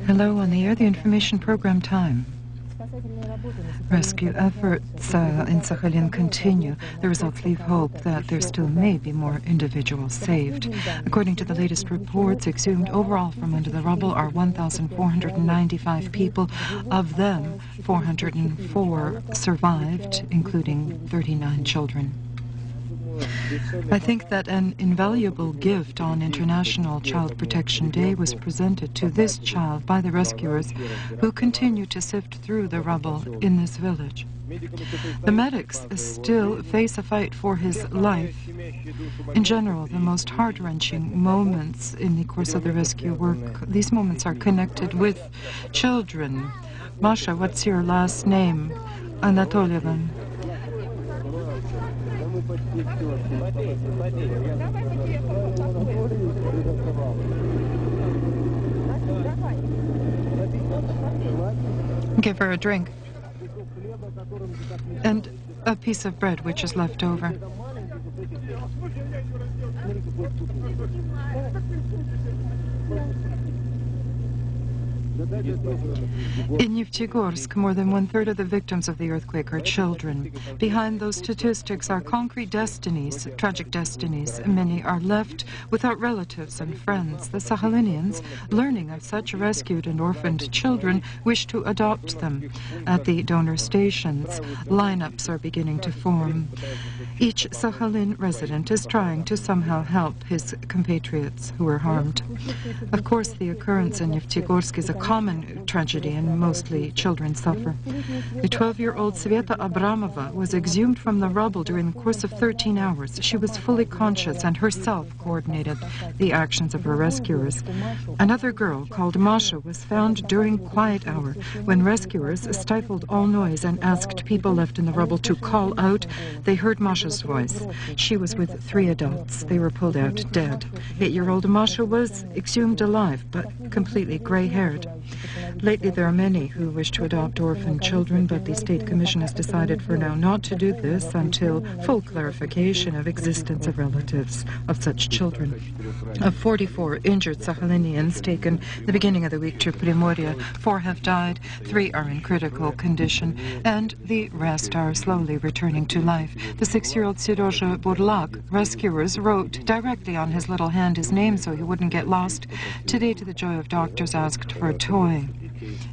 Hello, on the air, the information program time. Rescue efforts in Sakhalin continue. The results leave hope that there still may be more individuals saved. According to the latest reports, exhumed overall from under the rubble are 1,495 people. Of them, 404 survived, including 39 children. I think that an invaluable gift on International Child Protection Day was presented to this child by the rescuers who continue to sift through the rubble in this village. The medics still face a fight for his life. In general, the most heart-wrenching moments in the course of the rescue work, these moments are connected with children. Masha, what's your last name? Anatolieva. Give her a drink and a piece of bread which is left over. In Yevpchigorsk, more than one-third of the victims of the earthquake are children. Behind those statistics are concrete destinies, tragic destinies. Many are left without relatives and friends. The Sakhalinians, learning of such rescued and orphaned children, wish to adopt them. At the donor stations, lineups are beginning to form. Each Sakhalin resident is trying to somehow help his compatriots who were harmed. Of course, the occurrence in Yevpchigorsk is a common tragedy, and mostly children suffer. The 12-year-old Sveta Abramova was exhumed from the rubble during the course of 13 hours. She was fully conscious and herself coordinated the actions of her rescuers. Another girl, called Masha, was found during quiet hour when rescuers stifled all noise and asked people left in the rubble to call out. They heard Masha's voice. She was with 3 adults. They were pulled out dead. 8-year-old Masha was exhumed alive, but completely gray-haired. Lately, there are many who wish to adopt orphan children, but the State Commission has decided for now not to do this until full clarification of existence of relatives of such children. Of 44 injured Sakhalinians taken the beginning of the week to Primorye, 4 have died, 3 are in critical condition, and the rest are slowly returning to life. The 6-year-old Serozha Burlak, rescuers wrote directly on his little hand his name so he wouldn't get lost. Today, to the joy of doctors, asked for a toy.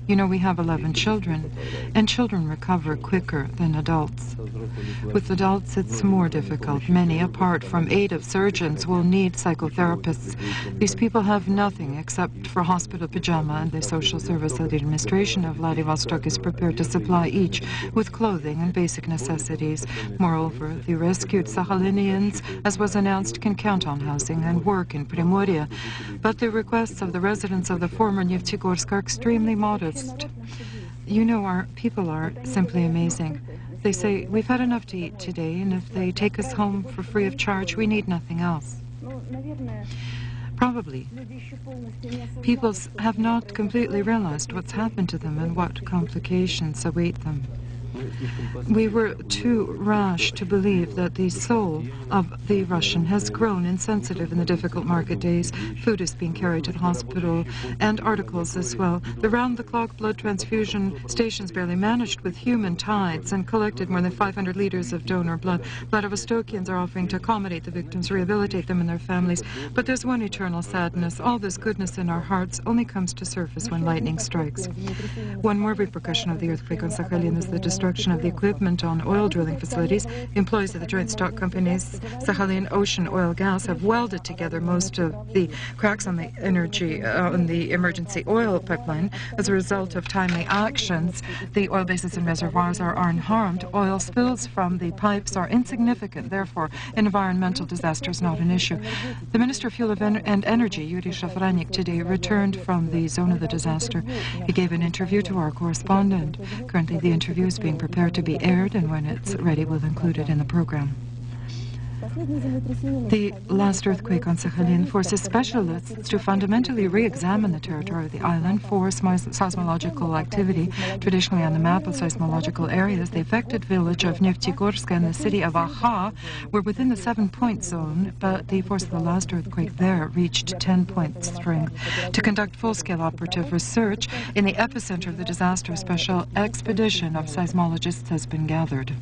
You know, we have 11 children, and children recover quicker than adults. With adults, it's more difficult. Many, apart from aid of surgeons, will need psychotherapists. These people have nothing except for hospital pajama, and the Social Service Administration of Vladivostok is prepared to supply each with clothing and basic necessities. Moreover, the rescued Sakhalinians, as was announced, can count on housing and work in Primorye. But the requests of the residents of the former Yevpchigorsk are extremely modest. You know, our people are simply amazing. They say, we've had enough to eat today, and if they take us home for free of charge, we need nothing else. Probably. People have not completely realized what's happened to them and what complications await them. We were too rash to believe that the soul of the Russian has grown insensitive in the difficult market days. Food is being carried to the hospital, and articles as well. The round-the-clock blood transfusion stations barely managed with human tides and collected more than 500 liters of donor blood. Vladivostokians are offering to accommodate the victims, rehabilitate them and their families. But there's one eternal sadness. All this goodness in our hearts only comes to surface when lightning strikes. One more repercussion of the earthquake on Sakhalin is the destruction of the equipment on oil drilling facilities. Employees of the joint stock companies Sakhalin Ocean Oil Gas have welded together most of the cracks on the emergency oil pipeline. As a result of timely actions, the oil bases and reservoirs are unharmed. Oil spills from the pipes are insignificant. Therefore, environmental disaster is not an issue. The Minister of Fuel and Energy, Yuri Shafranik, today returned from the zone of the disaster. He gave an interview to our correspondent. Currently, the interview is being prepared to be aired, and when it's ready, we'll include it in the program. The last earthquake on Sakhalin forces specialists to fundamentally re-examine the territory of the island for seismological activity. Traditionally on the map of seismological areas, the affected village of Neftegorsk and the city of Aha were within the 7-point zone, but the force of the last earthquake there reached 10-point strength. To conduct full-scale operative research in the epicenter of the disaster, a special expedition of seismologists has been gathered.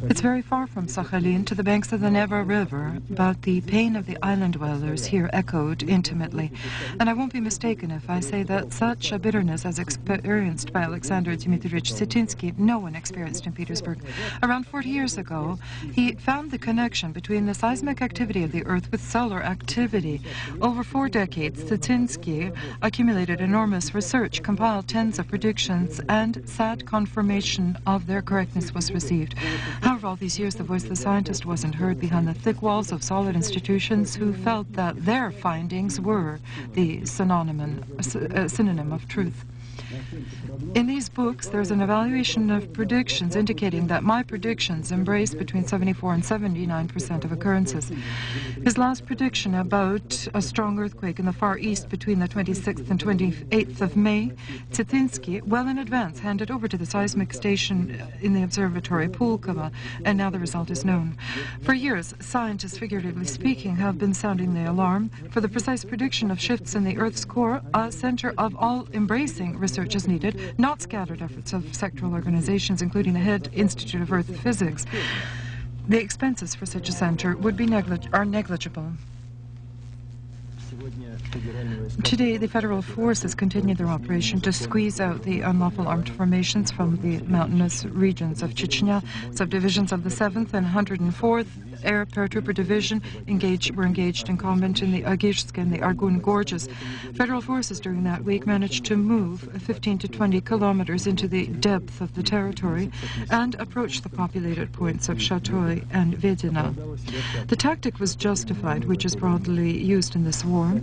It's very far from Sakhalin to the banks of the Neva River, but the pain of the island dwellers here echoed intimately. And I won't be mistaken if I say that such a bitterness as experienced by Alexander Dmitrievich Sitinsky, no one experienced in Petersburg. Around 40 years ago, he found the connection between the seismic activity of the Earth with solar activity. Over 4 decades, Sitinsky accumulated enormous research, compiled tens of predictions, and sad confirmation of their correctness was received. However, all these years, the voice of the scientist wasn't heard behind the thick walls of solid institutions who felt that their findings were the synonym of truth. In these books, there's an evaluation of predictions indicating that my predictions embrace between 74 and 79% of occurrences. His last prediction about a strong earthquake in the Far East between the 26th and 28th of May, Sitinsky, well in advance, handed over to the seismic station in the observatory, Pulkovo, and now the result is known. For years, scientists, figuratively speaking, have been sounding the alarm. For the precise prediction of shifts in the Earth's core, a center of all-embracing research is needed, not scattered efforts of sectoral organizations, including the Head Institute of Earth Physics. The expenses for such a center would be negligible. Today, the federal forces continue their operation to squeeze out the unlawful armed formations from the mountainous regions of Chechnya. Subdivisions of the 7th and 104th Air Paratrooper Division were engaged in combat in the Agishsk and the Argun Gorges. Federal forces during that week managed to move 15 to 20 kilometers into the depth of the territory and approach the populated points of Shatoy and Vedina. The tactic was justified, which is broadly used in this war.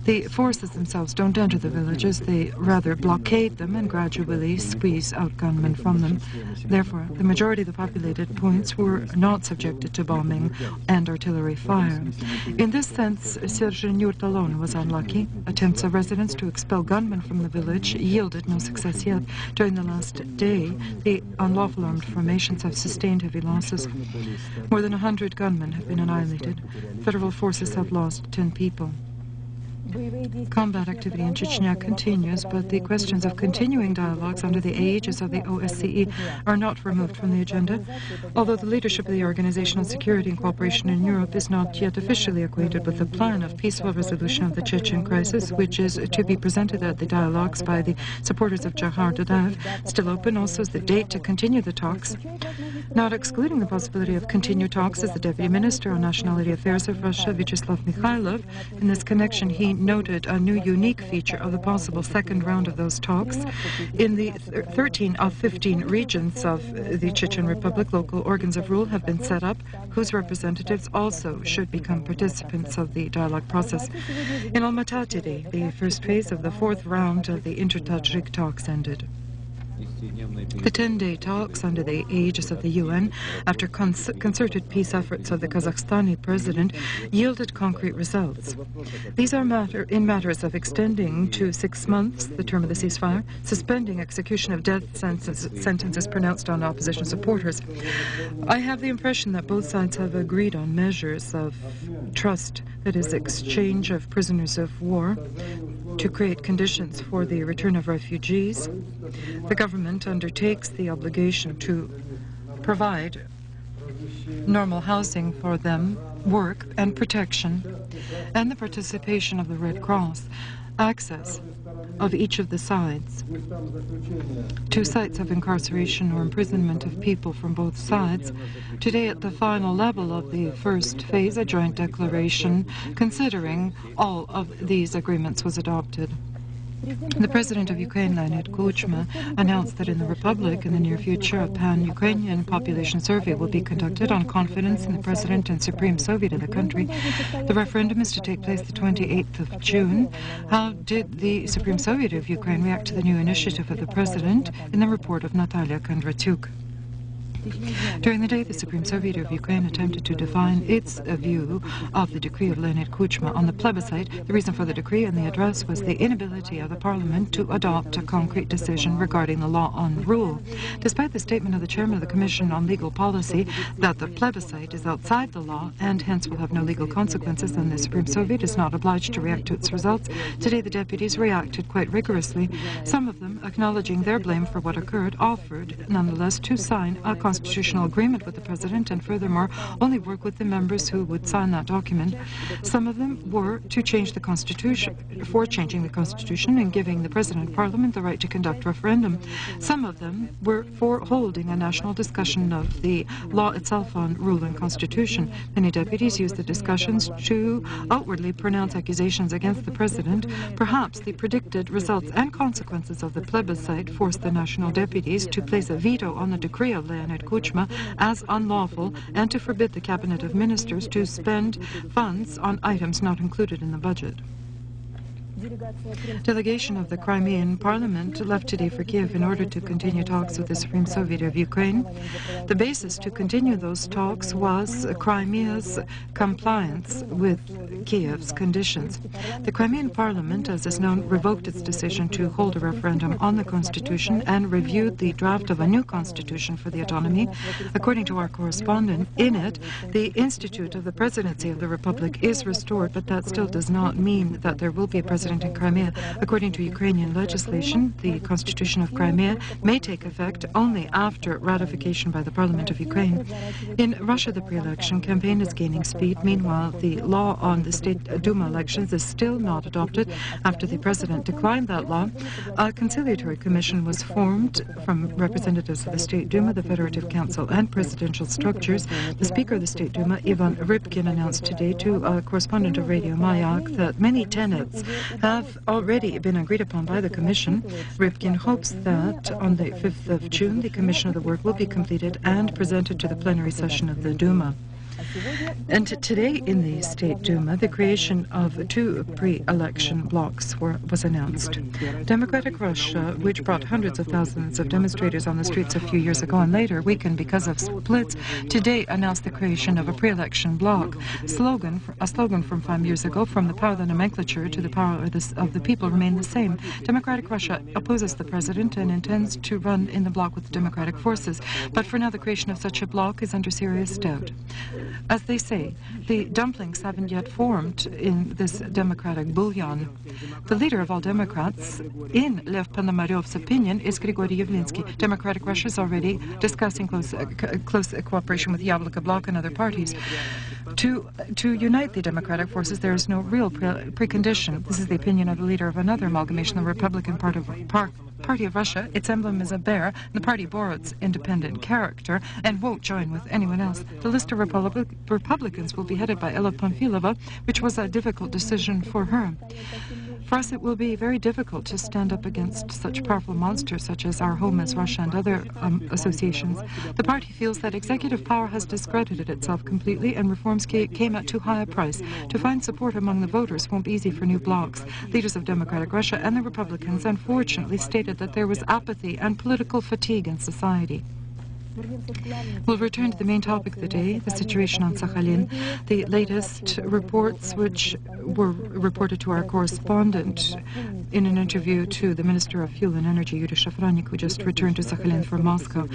The forces themselves don't enter the villages, they rather blockade them and gradually squeeze out gunmen from them. Therefore, the majority of the populated points were not subjected to bombing and artillery fire. In this sense, Sergei Nurt alone was unlucky. Attempts of residents to expel gunmen from the village yielded no success yet. During the last day, the unlawful armed formations have sustained heavy losses. More than 100 gunmen have been annihilated. Federal forces have lost 10 people. Combat activity in Chechnya continues, but the questions of continuing dialogues under the aegis of the OSCE are not removed from the agenda. Although the leadership of the Organization on Security and Cooperation in Europe is not yet officially acquainted with the plan of peaceful resolution of the Chechen crisis, which is to be presented at the dialogues by the supporters of Jahar Dudaev, still open also is the date to continue the talks. Not excluding the possibility of continued talks is the Deputy Minister on Nationality Affairs of Russia, Vyacheslav Mikhailov. In this connection, he noted a new unique feature of the possible second round of those talks. In the 13 of 15 regions of the Chechen Republic, local organs of rule have been set up, whose representatives also should become participants of the dialogue process. In Almaty today, the first phase of the 4th round of the inter-Tajik talks ended. The 10-day talks under the aegis of the UN, after concerted peace efforts of the Kazakhstani president, yielded concrete results. These are in matters of extending to 6 months the term of the ceasefire, suspending execution of death sentences pronounced on opposition supporters. I have the impression that both sides have agreed on measures of trust, that is, exchange of prisoners of war, to create conditions for the return of refugees. The government undertakes the obligation to provide normal housing for them, work and protection, and the participation of the Red Cross, access of each of the sides to sites of incarceration or imprisonment of people from both sides. Today, at the final level of the first phase, a joint declaration considering all of these agreements was adopted. The President of Ukraine, Leonid Kuchma, announced that in the Republic, in the near future, a pan-Ukrainian population survey will be conducted on confidence in the President and Supreme Soviet of the country. The referendum is to take place the 28th of June. How did the Supreme Soviet of Ukraine react to the new initiative of the President? In the report of Natalia Kondratyuk. During the day, the Supreme Soviet of Ukraine attempted to define its view of the decree of Leonid Kuchma on the plebiscite. The reason for the decree and the address was the inability of the parliament to adopt a concrete decision regarding the law on rule. Despite the statement of the chairman of the Commission on Legal Policy that the plebiscite is outside the law and hence will have no legal consequences, and the Supreme Soviet is not obliged to react to its results, today the deputies reacted quite rigorously. Some of them, acknowledging their blame for what occurred, offered, nonetheless, to sign a constitutional agreement with the president and furthermore only work with the members who would sign that document. Some of them were to change the constitution, for changing the constitution and giving the president and parliament the right to conduct referendum. Some of them were for holding a national discussion of the law itself on rule and constitution. Many deputies used the discussions to outwardly pronounce accusations against the president. Perhaps the predicted results and consequences of the plebiscite forced the national deputies to place a veto on the decree of Leonid Kuchma as unlawful and to forbid the cabinet of ministers to spend funds on items not included in the budget. Delegation of the Crimean Parliament left today for Kiev in order to continue talks with the Supreme Soviet of Ukraine. The basis to continue those talks was Crimea's compliance with Kiev's conditions. The Crimean Parliament, as is known, revoked its decision to hold a referendum on the constitution and reviewed the draft of a new constitution for the autonomy. According to our correspondent, in it, the institute of the presidency of the Republic is restored, but that still does not mean that there will be a president in Crimea. According to Ukrainian legislation, the Constitution of Crimea may take effect only after ratification by the Parliament of Ukraine. In Russia, the pre-election campaign is gaining speed. Meanwhile, the law on the State Duma elections is still not adopted. After the president declined that law, a conciliatory commission was formed from representatives of the State Duma, the Federative Council, and presidential structures. The Speaker of the State Duma, Ivan Rybkin, announced today to a correspondent of Radio Mayak that many tenets have already been agreed upon by the Commission. Rybkin hopes that on the 5th of June, the Commission of the Work will be completed and presented to the plenary session of the Duma. And today in the State Duma, the creation of two pre-election blocks was announced. Democratic Russia, which brought hundreds of thousands of demonstrators on the streets a few years ago and later weakened because of splits, today announced the creation of a pre-election bloc. A slogan from 5 years ago, from the power of the nomenclature to the power of the people, remain the same. Democratic Russia opposes the president and intends to run in the bloc with the democratic forces. But for now, the creation of such a bloc is under serious doubt. As they say, the dumplings haven't yet formed in this democratic bouillon. The leader of all Democrats, in Lev Ponomaryov's opinion, is Grigory Yavlinsky. Democratic Russia is already discussing close cooperation with Yabloko Bloc and other parties. To unite the democratic forces, there is no real precondition. This is the opinion of the leader of another amalgamation, the Republican Party of Russia. Its emblem is a bear, and the party bore its independent character and won't join with anyone else. The list of Republicans will be headed by Ella Pamfilova, which was a difficult decision for her. For us, it will be very difficult to stand up against such powerful monsters such as Our Home as Russia and other associations. The party feels that executive power has discredited itself completely and reforms came at too high a price. To find support among the voters won't be easy for new blocs. Leaders of Democratic Russia and the Republicans unfortunately stated that there was apathy and political fatigue in society. We'll return to the main topic of the day, the situation on Sakhalin. The latest reports, which were reported to our correspondent in an interview to the Minister of Fuel and Energy, Yuri Shafranik, who just returned to Sakhalin from Moscow.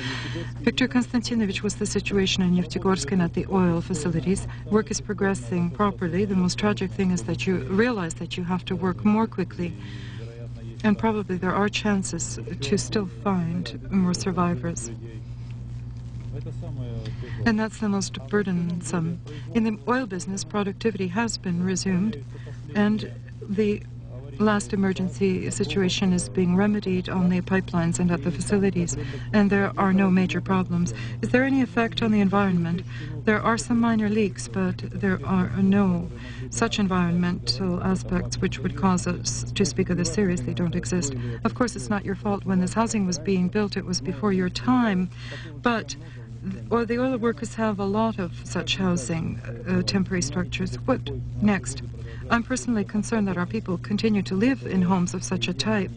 Viktor Konstantinovich, was the situation in Neftegorsk and at the oil facilities. Work is progressing properly. The most tragic thing is that you realize that you have to work more quickly. And probably there are chances to still find more survivors. And that's the most burdensome. In the oil business, productivity has been resumed, and the last emergency situation is being remedied on the pipelines and at the facilities, and there are no major problems. Is there any effect on the environment? There are some minor leaks, but there are no such environmental aspects which would cause us to speak of this seriously. Don't exist. Of course, it's not your fault. When this housing was being built, it was before your time, but the oil workers have a lot of such housing, temporary structures. What next? I'm personally concerned that our people continue to live in homes of such a type,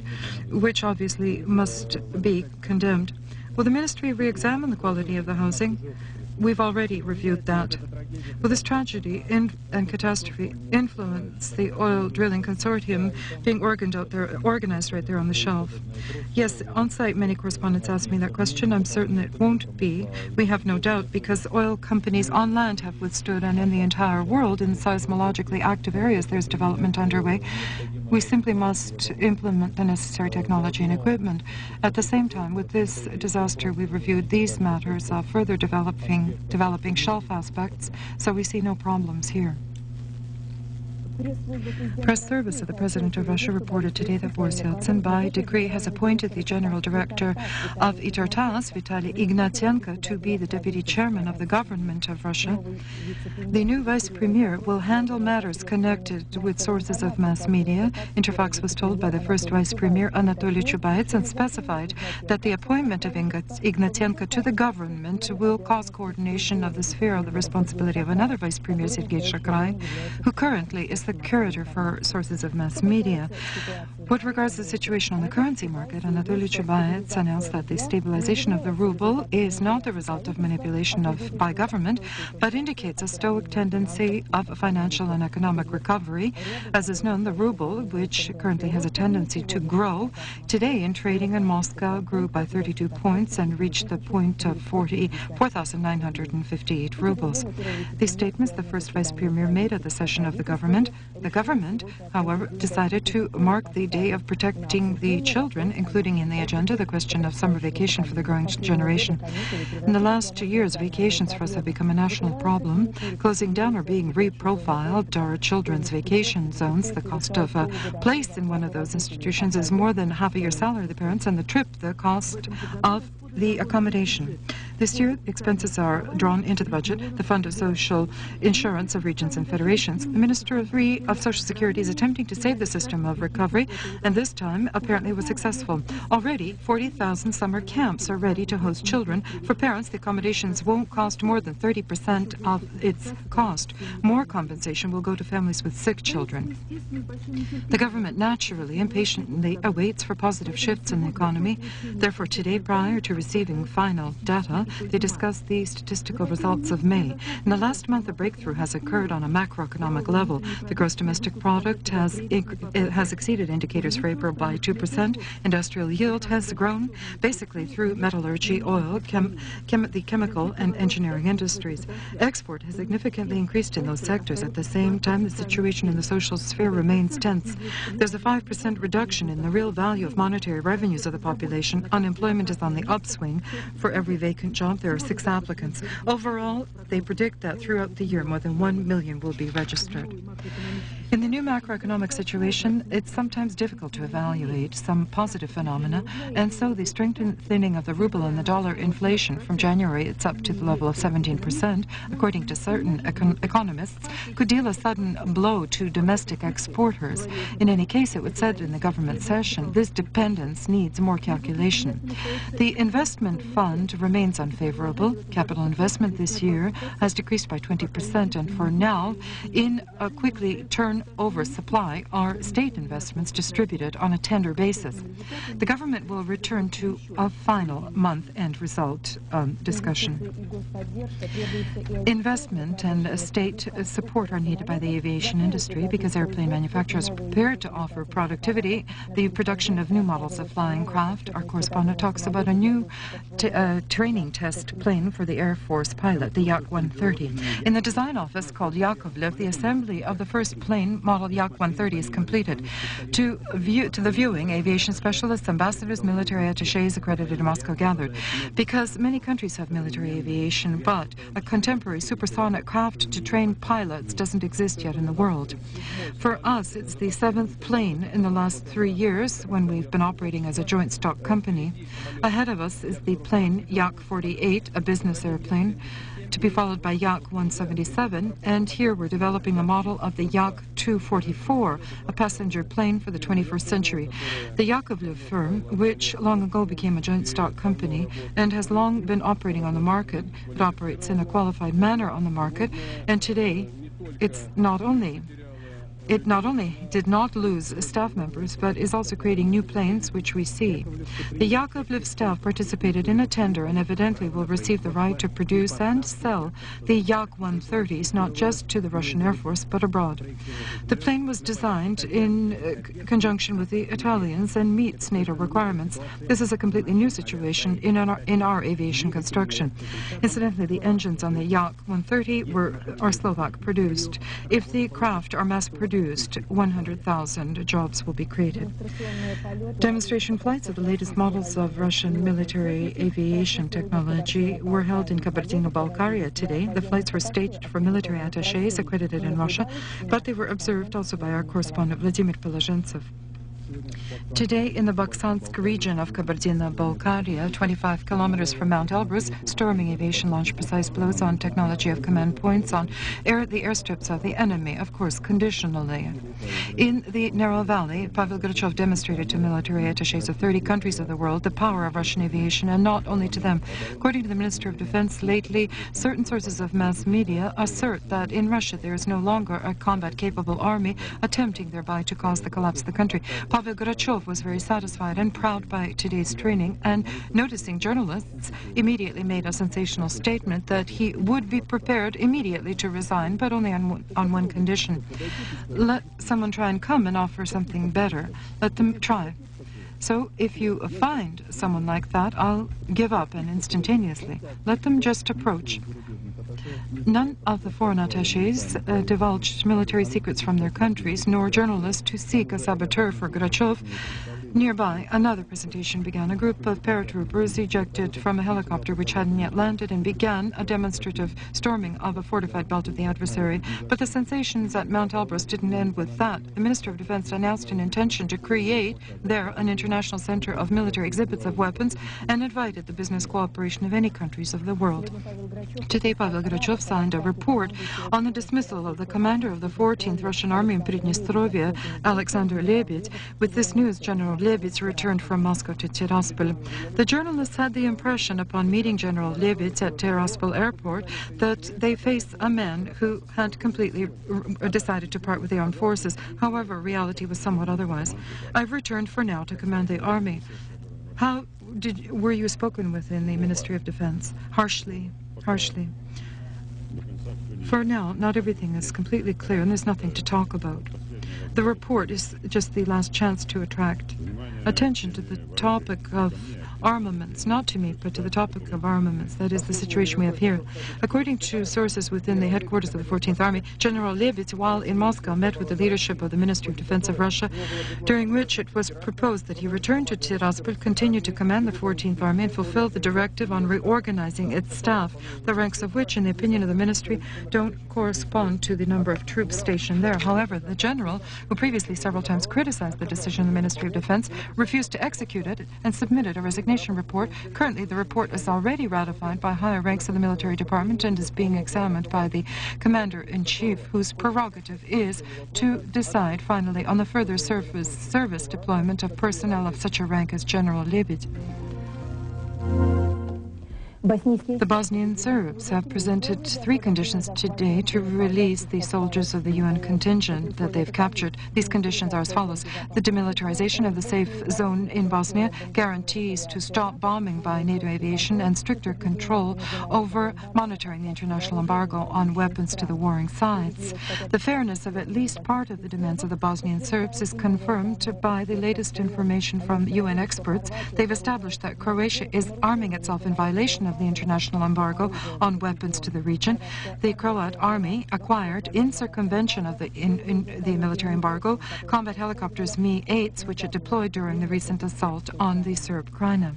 which obviously must be condemned. Will the ministry re-examine the quality of the housing? We've already reviewed that. Will this tragedy and catastrophe influence the oil drilling consortium being organized right there on the shelf? Yes, on site, many correspondents asked me that question. I'm certain it won't be. We have no doubt, because oil companies on land have withstood, and in the entire world, in seismologically active areas, there's development underway. We simply must implement the necessary technology and equipment. At the same time, with this disaster, we reviewed these matters of further developing shelf aspects, so we see no problems here. Press service of the President of Russia reported today that Boris Yeltsin, by decree, has appointed the General Director of ITARTAS, Vitaly Ignatyenko, to be the Deputy Chairman of the Government of Russia. The new Vice Premier will handle matters connected with sources of mass media. Interfax was told by the first Vice Premier, Anatoly Chubais, and specified that the appointment of Ignatyenko to the government will cause coordination of the sphere of the responsibility of another Vice Premier, Sergei Shakrai, who currently is the curator for sources of mass media. What regards the situation on the currency market, Anatoly Chubais announced that the stabilization of the ruble is not the result of manipulation by government, but indicates a stoic tendency of financial and economic recovery. As is known, the ruble, which currently has a tendency to grow, today in trading in Moscow grew by 32 points and reached the point of 4,958 rubles. These statements the first Vice Premier made at the session of the government. The government, however, decided to mark the day of protecting the children, including in the agenda the question of summer vacation for the growing generation. In the last 2 years, vacations for us have become a national problem. Closing down or being reprofiled are children's vacation zones. The cost of a place in one of those institutions is more than half a year's salary of the parents, and the trip, the cost of the accommodation. This year, expenses are drawn into the budget, the Fund of Social Insurance of Regions and Federations. The Ministry of Social Security is attempting to save the system of recovery, and this time apparently was successful. Already, 40,000 summer camps are ready to host children. For parents, the accommodations won't cost more than 30% of its cost. More compensation will go to families with sick children. The government naturally impatiently awaits for positive shifts in the economy. Therefore, today, prior to receiving final data, they discussed the statistical results of May. In the last month, a breakthrough has occurred on a macroeconomic level. The gross domestic product has exceeded indicators for April by 2%. Industrial yield has grown, basically through metallurgy, oil, the chemical and engineering industries. Export has significantly increased in those sectors. At the same time, the situation in the social sphere remains tense. There's a 5% reduction in the real value of monetary revenues of the population. Unemployment is on the upswing. For every vacant job, there are 6 applicants. Overall, they predict that throughout the year, more than 1 million will be registered. In the new macroeconomic situation, it's sometimes difficult to evaluate some positive phenomena, and so the strengthening of the ruble and the dollar inflation from January, it's up to the level of 17%, according to certain economists, could deal a sudden blow to domestic exporters. In any case, it was said in the government session, this dependence needs more calculation. The investment fund remains unfavorable. Capital investment this year has decreased by 20%, and for now, in a quickly turnover supply are state investments distributed on a tender basis. The government will return to a final month-end result discussion. Investment and state support are needed by the aviation industry because airplane manufacturers are prepared to offer productivity, the production of new models of flying craft. Our correspondent talks about a new training test plane for the Air Force pilot, the Yak-130. In the design office called Yakovlev, the assembly of the first plane, model Yak-130, is completed. To the viewing, aviation specialists, ambassadors, military attachés accredited in Moscow gathered. Because many countries have military aviation, but a contemporary supersonic craft to train pilots doesn't exist yet in the world. For us, it's the 7th plane in the last 3 years when we've been operating as a joint stock company. Ahead of us is the plane Yak-48, a business airplane, to be followed by Yak-177, and here we're developing a model of the Yak-244, a passenger plane for the 21st century. The Yakovlev firm, which long ago became a joint stock company and has long been operating on the market, it operates in a qualified manner on the market, and today it's not only it not only did not lose staff members, but is also creating new planes, which we see. The Yakovlev staff participated in a tender and evidently will receive the right to produce and sell the Yak-130s, not just to the Russian Air Force, but abroad. The plane was designed in conjunction with the Italians and meets NATO requirements. This is a completely new situation in our aviation construction. Incidentally, the engines on the Yak-130 are Slovak-produced. If the craft are mass-produced, 100,000 jobs will be created. Demonstration flights of the latest models of Russian military aviation technology were held in Kabardino-Balkaria today. The flights were staged for military attachés accredited in Russia, but they were observed also by our correspondent Vladimir Polozhentsov. Today, in the Baksansk region of Kabardino-Balkaria, 25 kilometers from Mount Elbrus, storming aviation launched precise blows on technology of command points on the airstrips of the enemy, of course, conditionally. In the narrow valley, Pavel Grachev demonstrated to military attachés of 30 countries of the world the power of Russian aviation, and not only to them. According to the Minister of Defense, lately, certain sources of mass media assert that in Russia there is no longer a combat-capable army, attempting thereby to cause the collapse of the country. Pavel Grachev was very satisfied and proud by today's training, and noticing journalists, immediately made a sensational statement that he would be prepared immediately to resign, but only on one condition. Let someone try and come and offer something better. Let them try. So if you find someone like that, I'll give up, and instantaneously. Let them just approach. None of the foreign attachés divulged military secrets from their countries, nor journalists to seek a saboteur for Grachev. Nearby, another presentation began. A group of paratroopers ejected from a helicopter which hadn't yet landed and began a demonstrative storming of a fortified belt of the adversary. But the sensations at Mount Elbrus didn't end with that. The Minister of Defense announced an intention to create there an international center of military exhibits of weapons and invited the business cooperation of any countries of the world. Today, Pavel Grachev signed a report on the dismissal of the commander of the 14th Russian Army in Pridnestrovia, Alexander Lebedь. With this news, General Lebedь returned from Moscow to Tiraspol. The journalists had the impression upon meeting General Lebedь at Tiraspol airport that they faced a man who had completely decided to part with the armed forces. However, reality was somewhat otherwise. I've returned for now to command the army. How were you spoken with in the Ministry of Defense? Harshly. For now, not everything is completely clear, and there's nothing to talk about. The report is just the last chance to attract attention to the topic of armaments, not to me, but to the topic of armaments. That is the situation we have here. According to sources within the headquarters of the 14th Army, General Lebedь, while in Moscow, met with the leadership of the Ministry of Defense of Russia, during which it was proposed that he return to Tiraspol, continue to command the 14th Army, and fulfill the directive on reorganizing its staff, the ranks of which, in the opinion of the ministry, don't correspond to the number of troops stationed there. However, the general, who previously several times criticized the decision of the Ministry of Defense, refused to execute it and submitted a resignation report. Currently, the report is already ratified by higher ranks of the military department and is being examined by the commander-in-chief, whose prerogative is to decide finally on the further service deployment of personnel of such a rank as General Lebedь. The Bosnian Serbs have presented 3 conditions today to release the soldiers of the UN contingent that they've captured. These conditions are as follows: the demilitarization of the safe zone in Bosnia, guarantees to stop bombing by NATO aviation, and stricter control over monitoring the international embargo on weapons to the warring sides. The fairness of at least part of the demands of the Bosnian Serbs is confirmed by the latest information from UN experts. They've established that Croatia is arming itself in violation of the international embargo on weapons to the region. The Croat army acquired, in circumvention of the military embargo, combat helicopters Mi-8s, which it deployed during the recent assault on the Serb Krajina.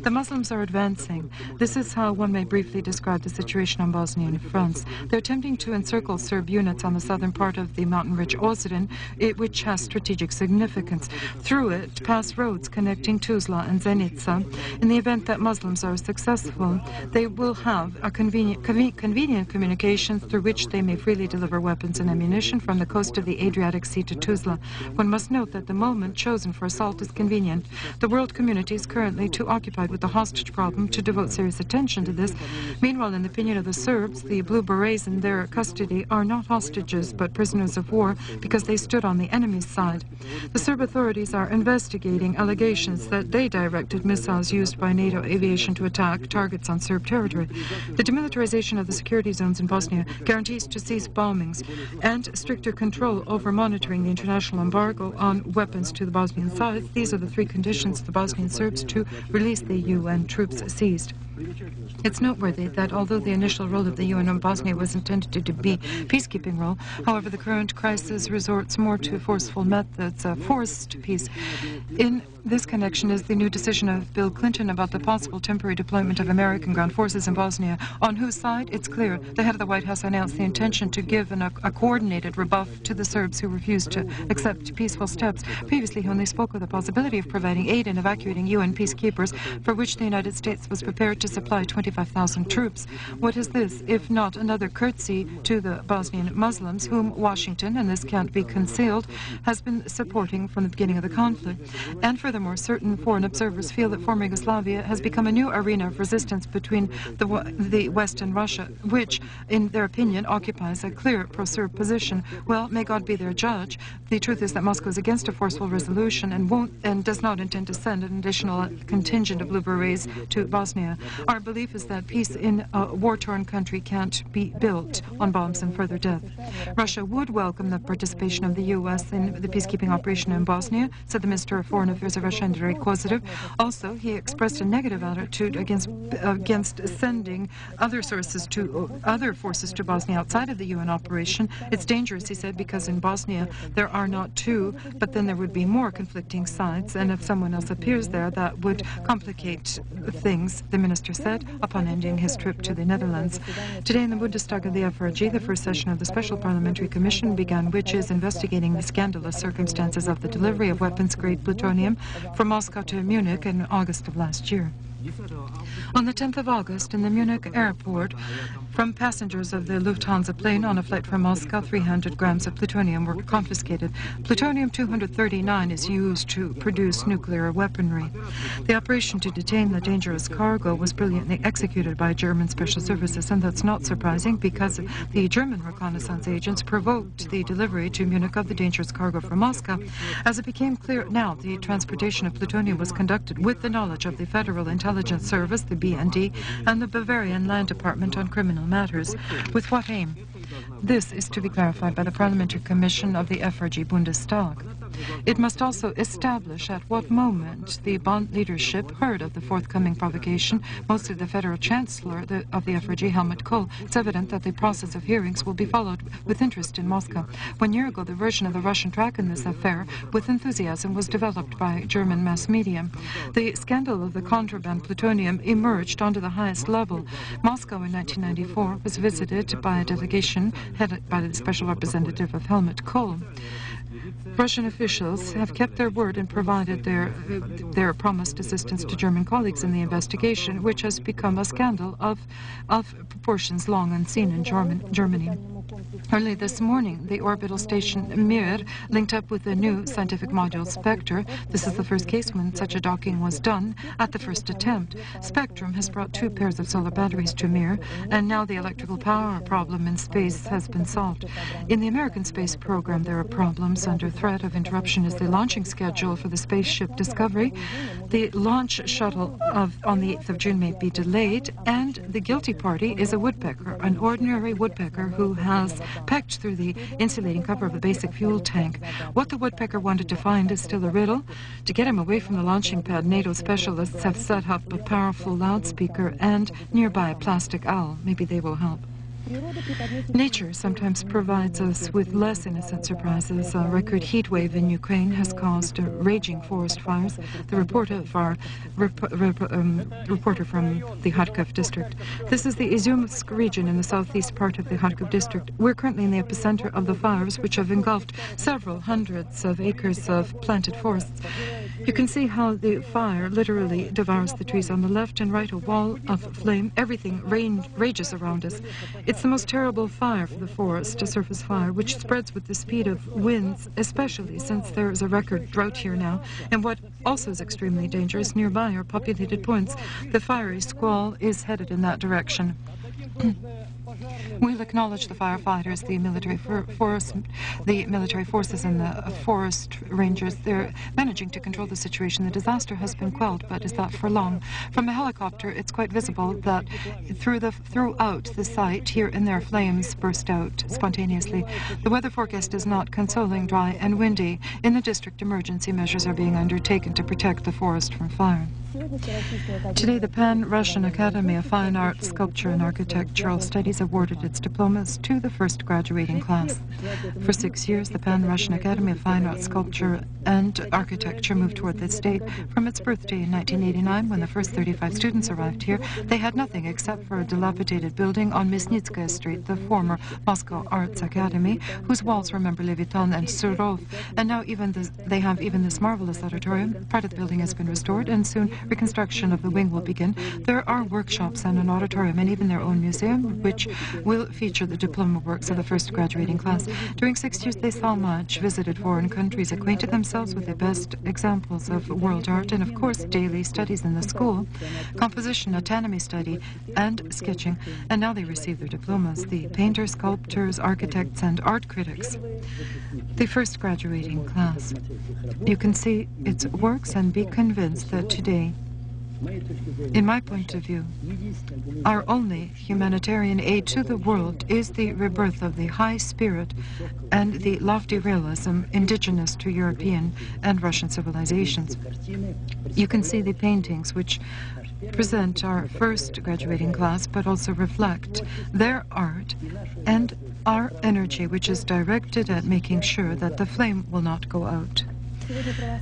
The Muslims are advancing. This is how one may briefly describe the situation on Bosnian fronts. They're attempting to encircle Serb units on the southern part of the mountain ridge Ozren, which has strategic significance. Through it pass roads connecting Tuzla and Zenica. In the event that Muslims are successful, home, they will have a convenient communications through which they may freely deliver weapons and ammunition from the coast of the Adriatic Sea to Tuzla. One must note that the moment chosen for assault is convenient. The world community is currently too occupied with the hostage problem to devote serious attention to this. Meanwhile, in the opinion of the Serbs, the Blue Berets in their custody are not hostages but prisoners of war because they stood on the enemy's side. The Serb authorities are investigating allegations that they directed missiles used by NATO aviation to attack targets on Serb territory. The demilitarization of the security zones in Bosnia guarantees to cease bombings and stricter control over monitoring the international embargo on weapons to the Bosnian side. These are the three conditions of the Bosnian Serbs to release the UN troops seized. It's noteworthy that although the initial role of the UN in Bosnia was intended to be peacekeeping role, however, the current crisis resorts more to forceful methods, forced peace. In this connection is the new decision of Bill Clinton about the possible temporary deployment of American ground forces in Bosnia, on whose side, it's clear, the head of the White House announced the intention to give a coordinated rebuff to the Serbs who refused to accept peaceful steps. Previously, when they spoke of the possibility of providing aid in evacuating UN peacekeepers, for which the United States was prepared to supply 25,000 troops. What is this, if not another curtsy to the Bosnian Muslims, whom Washington, and this can't be concealed, has been supporting from the beginning of the conflict? And furthermore, certain foreign observers feel that former Yugoslavia has become a new arena of resistance between the West and Russia, which, in their opinion, occupies a clear pro-Serb position. Well, may God be their judge. The truth is that Moscow is against a forceful resolution and does not intend to send an additional contingent of Blue Berets to Bosnia. Our belief is that peace in a war-torn country can't be built on bombs and further death. Russia would welcome the participation of the U.S. in the peacekeeping operation in Bosnia, said the Minister of Foreign Affairs of Russia, Andrei Kozyrev. Also, he expressed a negative attitude against sending other forces to Bosnia outside of the UN operation. It's dangerous, he said, because in Bosnia there are not two, but then there would be more conflicting sides, and if someone else appears there, that would complicate things, the minister said, upon ending his trip to the Netherlands. Today in the Bundestag of the FRG, the first session of the Special Parliamentary Commission began, which is investigating the scandalous circumstances of the delivery of weapons-grade plutonium from Moscow to Munich in August of last year. On the 10th of August, in the Munich airport, from passengers of the Lufthansa plane on a flight from Moscow, 300 grams of plutonium were confiscated. Plutonium-239 is used to produce nuclear weaponry. The operation to detain the dangerous cargo was brilliantly executed by German special services, and that's not surprising because the German reconnaissance agents provoked the delivery to Munich of the dangerous cargo from Moscow. As it became clear now, the transportation of plutonium was conducted with the knowledge of the Federal Intelligence Service, the BND, and the Bavarian Land Department on criminal matters. With what aim? This is to be clarified by the Parliamentary Commission of the FRG Bundestag. It must also establish at what moment the Bund leadership heard of the forthcoming provocation, mostly the Federal Chancellor of the FRG, Helmut Kohl. It's evident that the process of hearings will be followed with interest in Moscow. 1 year ago, the version of the Russian track in this affair, with enthusiasm, was developed by German mass media. The scandal of the contraband plutonium emerged onto the highest level. Moscow in 1994 was visited by a delegation headed by the special representative of Helmut Kohl. Russian officials have kept their word and provided their promised assistance to German colleagues in the investigation, which has become a scandal of proportions long unseen in Germany. Early this morning, the orbital station Mir linked up with the new scientific module Spectre. This is the first case when such a docking was done at the first attempt. Spectrum has brought 2 pairs of solar batteries to Mir, and now the electrical power problem in space has been solved. In the American space program, there are problems. Under threat of interruption is the launching schedule for the spaceship Discovery. The launch shuttle on the 8th of June may be delayed, and the guilty party is a woodpecker, an ordinary woodpecker who has pecked through the insulating cover of the basic fuel tank. What the woodpecker wanted to find is still a riddle. To get him away from the launching pad, NATO specialists have set up a powerful loudspeaker and nearby a plastic owl. Maybe they will help. Nature sometimes provides us with less innocent surprises. A record heat wave in Ukraine has caused raging forest fires. The report of our reporter from the Kharkiv district. This is the Izumsk region in the southeast part of the Kharkiv district. We're currently in the epicenter of the fires, which have engulfed several hundreds of acres of planted forests. You can see how the fire literally devours the trees on the left and right, a wall of flame. Everything rages around us. It's the most terrible fire for the forest, a surface fire, which spreads with the speed of winds, especially since there is a record drought here now. And what also is extremely dangerous, nearby are populated points. The fiery squall is headed in that direction. We'll acknowledge the firefighters, the military forces and the forest rangers. They're managing to control the situation. The disaster has been quelled, but is that for long? From a helicopter, it's quite visible that throughout the site, here and there, flames burst out spontaneously. The weather forecast is not consoling, dry and windy. In the district, emergency measures are being undertaken to protect the forest from fire. Today, the Pan-Russian Academy of Fine Arts, Sculpture and Architectural Studies awarded its diplomas to the first graduating class. For 6 years, the Pan-Russian Academy of Fine Arts, Sculpture and Architecture moved toward this date. From its birthday in 1989, when the first 35 students arrived here, they had nothing except for a dilapidated building on Mysnitskaya Street, the former Moscow Arts Academy, whose walls remember Leviton and Surov. And now they have even this marvelous auditorium. Part of the building has been restored, and soon reconstruction of the wing will begin. There are workshops and an auditorium and even their own museum, which will feature the diploma works of the first graduating class. During 6 years, they saw much, visited foreign countries, acquainted themselves with the best examples of world art, and of course, daily studies in the school, composition, anatomy study, and sketching. And now they receive their diplomas, the painters, sculptors, architects, and art critics. The first graduating class. You can see its works and be convinced that today, in my point of view, our only humanitarian aid to the world is the rebirth of the high spirit and the lofty realism indigenous to European and Russian civilizations. You can see the paintings which present our first graduating class, but also reflect their art and our energy, which is directed at making sure that the flame will not go out.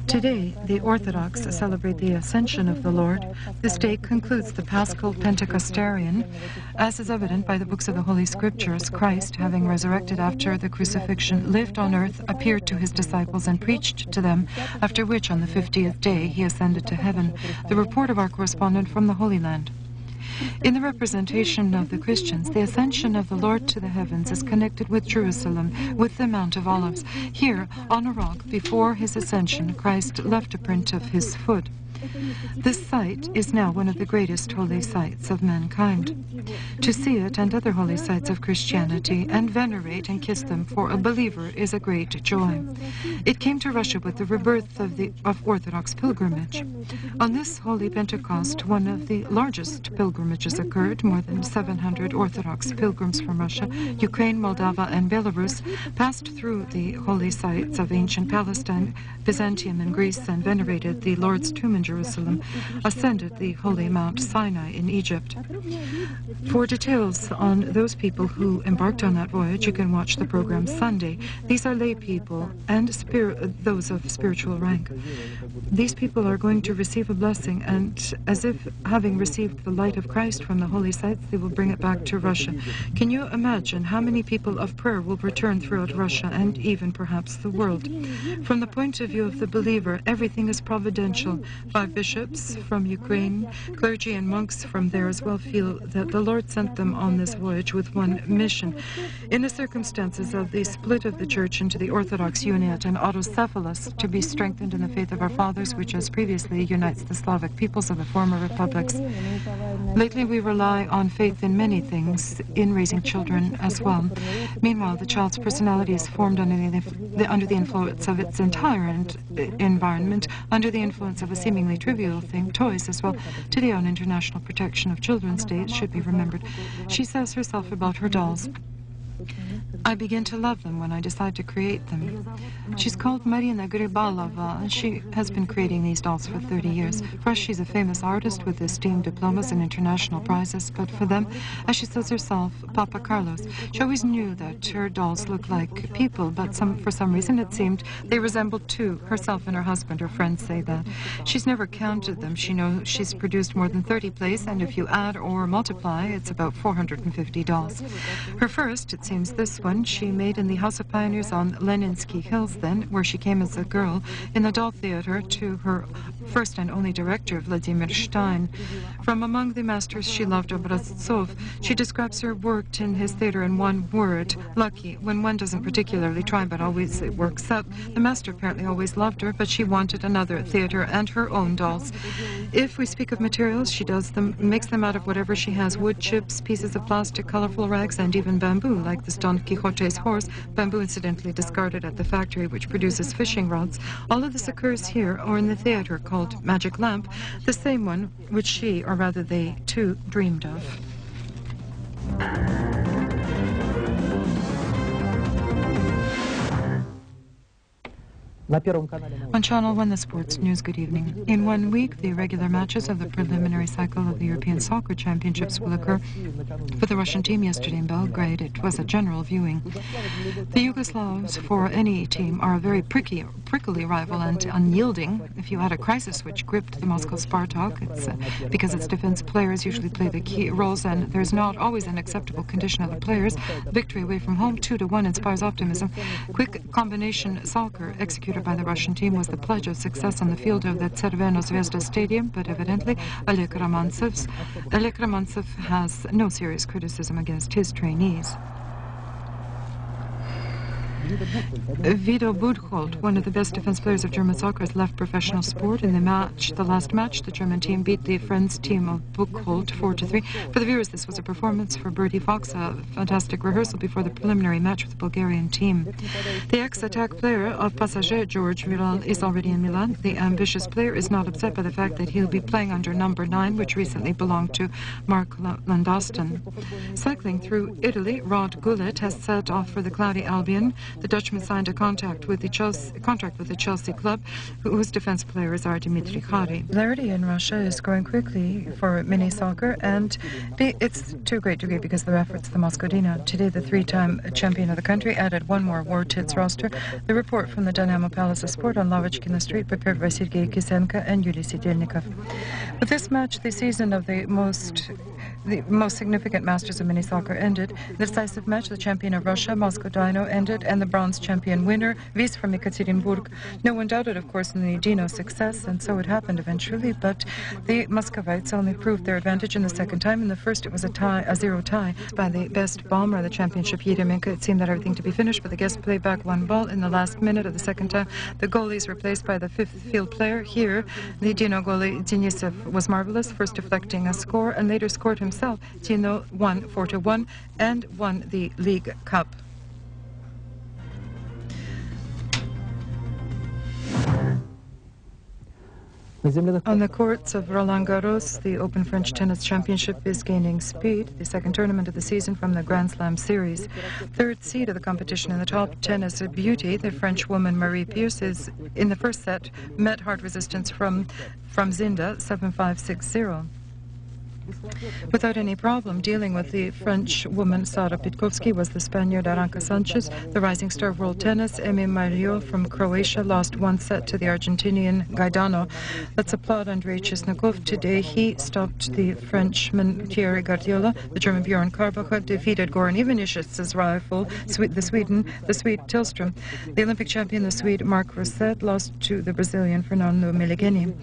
Today, the Orthodox celebrate the Ascension of the Lord. This day concludes the Paschal Pentecostarian. As is evident by the books of the Holy Scriptures, Christ, having resurrected after the crucifixion, lived on earth, appeared to his disciples, and preached to them, after which, on the 50th day, he ascended to heaven. The report of our correspondent from the Holy Land. In the representation of the Christians, the ascension of the Lord to the heavens is connected with Jerusalem, with the Mount of Olives. Here, on a rock, before his ascension, Christ left a print of his foot. This site is now one of the greatest holy sites of mankind. To see it and other holy sites of Christianity and venerate and kiss them for a believer is a great joy. It came to Russia with the rebirth of Orthodox pilgrimage. On this Holy Pentecost, one of the largest pilgrimages occurred. More than 700 Orthodox pilgrims from Russia, Ukraine, Moldova, and Belarus passed through the holy sites of ancient Palestine, Byzantium, and Greece, and venerated the Lord's tomb in Jerusalem, ascended the holy Mount Sinai in Egypt. For details on those people who embarked on that voyage, you can watch the program Sunday. These are lay people and those of spiritual rank. These people are going to receive a blessing, and as if having received the light of Christ from the holy sites, they will bring it back to Russia. Can you imagine how many people of prayer will return throughout Russia and even perhaps the world? From the point of view of the believer, everything is providential. 5 bishops from Ukraine, clergy and monks from there as well feel that the Lord sent them on this voyage with one mission. In the circumstances of the split of the Church into the Orthodox Uniate and autocephalous, to be strengthened in the faith of our fathers, which as previously unites the Slavic peoples of the former republics. Lately we rely on faith in many things, in raising children as well. Meanwhile, the child's personality is formed under the influence of its entire environment, under the influence of a seemingly trivial thing, toys as well. Today on International Protection of Children's Day, it should be remembered. She says herself about her dolls, I begin to love them when I decide to create them. She's called Marina Gribalova, and she has been creating these dolls for 30 years. For us, she's a famous artist with esteemed diplomas and international prizes, but for them, as she says herself, Papa Carlos, she always knew that her dolls look like people, but for some reason it seemed they resembled two. Herself and her husband, her friends say that. She's never counted them. She knows she's produced more than 30 plays, and if you add or multiply, it's about 450 dolls. Her first, it's seems. This one she made in the House of Pioneers on Leninsky Hills then, where she came as a girl, in the doll theater to her first and only director, Vladimir Stein. From among the masters she loved Obraztsov, she describes her work in his theater in one word, lucky. When one doesn't particularly try but always it works out. The master apparently always loved her, but she wanted another theater and her own dolls. If we speak of materials, she does them, makes them out of whatever she has, wood chips, pieces of plastic, colorful rags, and even bamboo, like this Don Quixote's horse, bamboo incidentally discarded at the factory which produces fishing rods. All of this occurs here or in the theater called Magic Lamp, the same one which she, or rather they too, dreamed of. On Channel 1, the Sports News, good evening. In 1 week, the regular matches of the preliminary cycle of the European Soccer Championships will occur. For the Russian team yesterday in Belgrade, it was a general viewing. The Yugoslavs, for any team, are a very prickly rival and unyielding. If you had a crisis which gripped the Moscow Spartak, it's because its defense players usually play the key roles, and there's not always an acceptable condition of the players. Victory away from home, 2-1, inspires optimism. Quick combination soccer executed by the Russian team was the pledge of success on the field of the Tserveno Zvezda Stadium, but evidently Oleg Romantsev has no serious criticism against his trainees. Vido Budholt, one of the best defense players of German soccer, has left professional sport. In the last match, the German team beat the Friends team of Budholt 4-3. For the viewers, this was a performance for Bertie Fox, a fantastic rehearsal before the preliminary match with the Bulgarian team. The ex-attack player of Passager, George Viral, is already in Milan. The ambitious player is not upset by the fact that he'll be playing under number 9, which recently belonged to Mark Landaston. Cycling through Italy, Rod Gullit has set off for the cloudy Albion. The Dutchman signed a contract with the Chelsea club, whose defense players are Dimitri Khari. Popularity in Russia is growing quickly for mini soccer, and it's to a great degree because of the efforts of the Moscow Dynamo. Today, the 3-time champion of the country added one more award to its roster. The report from the Dynamo Palace of Sport on Lavachkina Street, prepared by Sergei Kisenko and Yuri Sidelnikov. With this match, the season of the most significant Masters of Mini Soccer ended. The decisive match, the champion of Russia, Moscow Dynamo, ended, and the bronze champion winner, Vis from Ekaterinburg. No one doubted, of course, in the Dino's success, and so it happened eventually, but the Muscovites only proved their advantage in the second time. In the first, it was a 0 tie by the best bomber of the championship, Yeremenko. It seemed that everything to be finished, but the guests played back one ball in the last minute of the second time. The goalies replaced by the fifth field player. Here, the Dino goalie, Denisev, was marvelous, first deflecting a score, and later scored himself. Dino won 4-1 and won the League Cup. On the courts of Roland Garros, the Open French Tennis Championship is gaining speed, the second tournament of the season from the Grand Slam series. Third seed of the competition in the top 10 is a beauty. The French woman Marie Pierce is, in the first set, met hard resistance from Zinda, 7-5, 6-0. Without any problem dealing with the French woman Sara Pitkovsky was the Spaniard Aranka Sanchez. The rising star of world tennis, Emi Mario from Croatia, lost one set to the Argentinian Gaidano. Let's applaud Andrei Chesnakov. Today he stopped the Frenchman Thierry Guardiola. The German Bjorn Karbach defeated Goran Ivanišic's rival, the Swede Tillström. The Olympic champion, the Swede Mark Rosset, lost to the Brazilian Fernando Meligeni.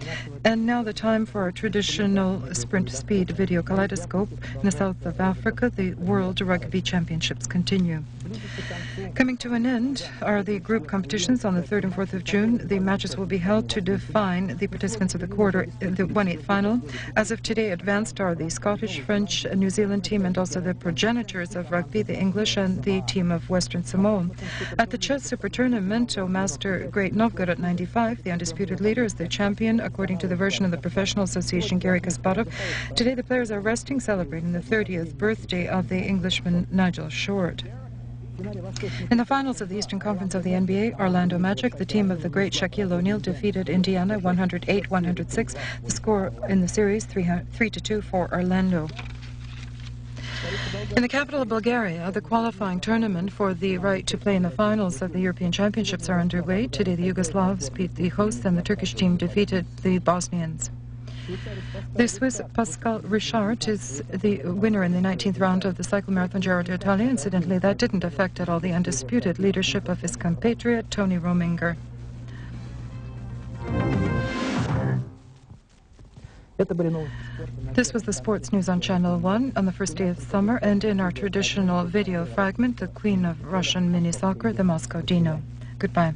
And now the time for our traditional sprint speed video kaleidoscope. In the south of Africa, the World Rugby Championships continue. Coming to an end are the group competitions on the 3rd and 4th of June. The matches will be held to define the participants of the 1/8 final. As of today, advanced are the Scottish, French, New Zealand team, and also the progenitors of rugby, the English, and the team of Western Samoa. At the chess super tournament, Master Great Novgorod 95, the undisputed leader, is the champion, according to the version of the Professional Association, Gary Kasparov. Today, the players are resting, celebrating the 30th birthday of the Englishman Nigel Short. In the finals of the Eastern Conference of the NBA, Orlando Magic, the team of the great Shaquille O'Neal, defeated Indiana 108-106. The score in the series, 3-2 for Orlando. In the capital of Bulgaria, the qualifying tournament for the right to play in the finals of the European Championships are underway. Today, the Yugoslavs beat the hosts, and the Turkish team defeated the Bosnians. The Swiss Pascal Richard is the winner in the 19th round of the cyclomarathon Giro d'Italia. Incidentally, that didn't affect at all the undisputed leadership of his compatriot, Tony Rominger. This was the sports news on Channel 1 on the first day of summer, and in our traditional video fragment, the Queen of Russian mini soccer, the Moscow Dino. Goodbye.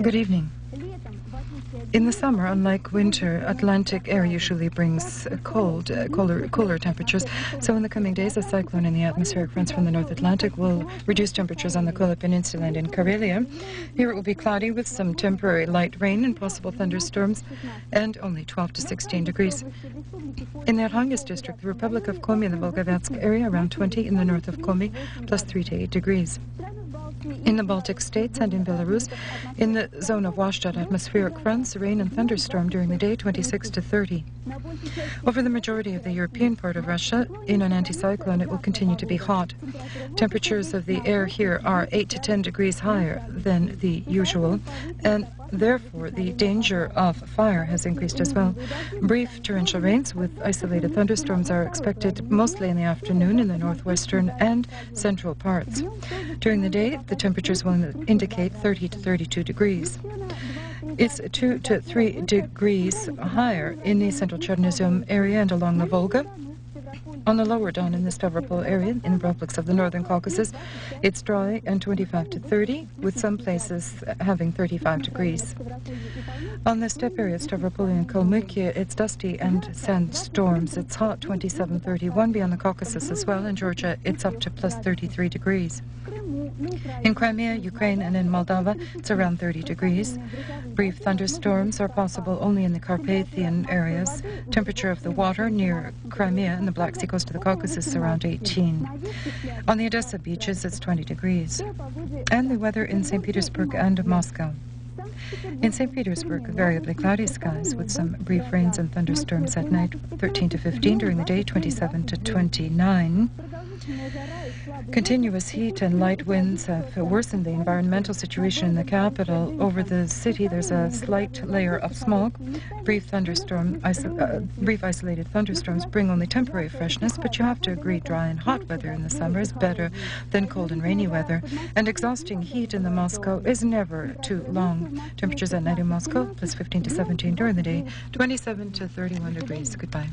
Good evening. In the summer, unlike winter, Atlantic air usually brings cooler temperatures. So in the coming days, a cyclone in the atmospheric fronts from the North Atlantic will reduce temperatures on the Kola Peninsula and in Karelia. Here it will be cloudy with some temporary light rain and possible thunderstorms, and only 12 to 16 degrees. In the Arhangelsk district, the Republic of Komi and the Volgovatsk area, around 20 in the north of Komi, plus 3 to 8 degrees. In the Baltic states and in Belarus, in the zone of washed out atmospheric fronts, rain and thunderstorm during the day, 26 to 30. Over the majority of the European part of Russia, in an anticyclone, it will continue to be hot. Temperatures of the air here are 8 to 10 degrees higher than the usual, and therefore the danger of fire has increased as well. Brief torrential rains with isolated thunderstorms are expected mostly in the afternoon in the northwestern and central parts. During the day, the temperatures will indicate 30 to 32 degrees. It's 2 to 3 degrees higher in the central Chernozem area and along the Volga. On the lower Don in the Stavropol area, in the republics of the Northern Caucasus, it's dry and 25 to 30, with some places having 35 degrees. On the steppe area of Stavropol and Kalmykia, it's dusty and sandstorms. It's hot, 27-31, beyond the Caucasus as well. In Georgia, it's up to plus 33 degrees. In Crimea, Ukraine, and in Moldova, it's around 30 degrees. Brief thunderstorms are possible only in the Carpathian areas. Temperature of the water near Crimea and the Black Sea coast of the Caucasus is around 18. On the Odessa beaches, it's 20 degrees. And the weather in St. Petersburg and Moscow. In St. Petersburg, variably cloudy skies with some brief rains and thunderstorms at night, 13 to 15, during the day, 27 to 29. Continuous heat and light winds have worsened the environmental situation in the capital. Over the city, there's a slight layer of smog. Brief isolated thunderstorms bring only temporary freshness, but you have to agree dry and hot weather in the summer is better than cold and rainy weather. And exhausting heat in the Moscow is never too long. Temperatures at night in Moscow, plus 15 to 17 during the day, 27 to 31 degrees. Goodbye.